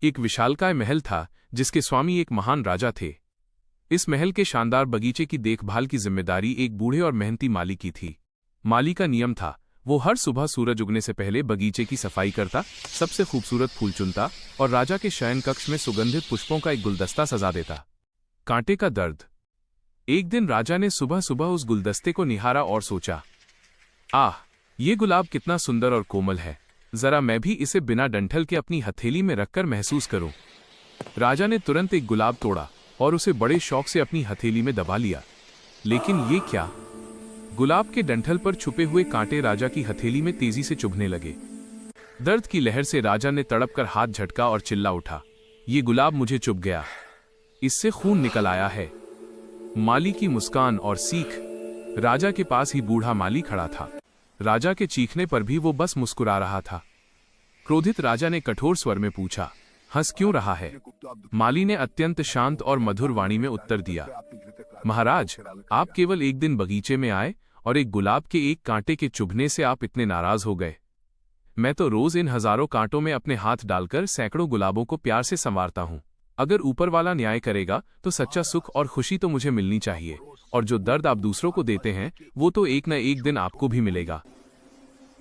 एक विशालकाय महल था जिसके स्वामी एक महान राजा थे। इस महल के शानदार बगीचे की देखभाल की जिम्मेदारी एक बूढ़े और मेहनती माली की थी। माली का नियम था, वो हर सुबह सूरज उगने से पहले बगीचे की सफाई करता, सबसे खूबसूरत फूल चुनता और राजा के शयन कक्ष में सुगंधित पुष्पों का एक गुलदस्ता सजा देता। कांटे का दर्द। एक दिन राजा ने सुबह सुबह उस गुलदस्ते को निहारा और सोचा, आह, ये गुलाब कितना सुंदर और कोमल है, जरा मैं भी इसे बिना डंठल के अपनी हथेली में रखकर महसूस करूं। राजा ने तुरंत एक गुलाब तोड़ा और उसे बड़े शौक से अपनी हथेली में दबा लिया। लेकिन ये क्या? गुलाब के डंठल पर छुपे हुए कांटे राजा की हथेली में तेजी से चुभने लगे। दर्द की लहर से राजा ने तड़पकर हाथ झटका और चिल्ला उठा, ये गुलाब मुझे चुभ गया, इससे खून निकल आया है। माली की मुस्कान और सीख। राजा के पास ही बूढ़ा माली खड़ा था। राजा के चीखने पर भी वो बस मुस्कुरा रहा था। क्रोधित राजा ने कठोर स्वर में पूछा, हंस क्यों रहा है? माली ने अत्यंत शांत और मधुर वाणी में उत्तर दिया, महाराज, आप केवल एक दिन बगीचे में आए और एक गुलाब के एक कांटे के चुभने से आप इतने नाराज हो गए। मैं तो रोज इन हजारों कांटों में अपने हाथ डालकर सैकड़ों गुलाबों को प्यार से संवारता हूं। अगर ऊपर वाला न्याय करेगा तो सच्चा सुख और खुशी तो मुझे मिलनी चाहिए, और जो दर्द आप दूसरों को देते हैं वो तो एक न एक दिन आपको भी मिलेगा।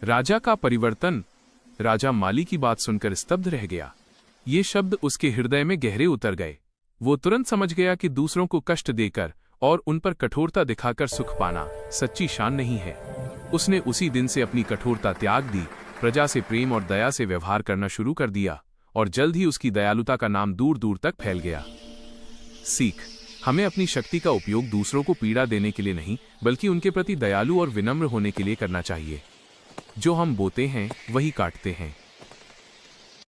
राजा का परिवर्तन। राजा माली की बात सुनकर स्तब्ध रह गया। ये शब्द उसके हृदय में गहरे उतर गए। वो तुरंत समझ गया कि दूसरों को कष्ट देकर और उन पर कठोरता दिखाकर सुख पाना सच्ची शान नहीं है। उसने उसी दिन से अपनी कठोरता त्याग दी, प्रजा से प्रेम और दया से व्यवहार करना शुरू कर दिया, और जल्द ही उसकी दयालुता का नाम दूर दूर तक फैल गया। सीख। हमें अपनी शक्ति का उपयोग दूसरों को पीड़ा देने के लिए नहीं, बल्कि उनके प्रति दयालु और विनम्र होने के लिए करना चाहिए। जो हम बोते हैं वही काटते हैं।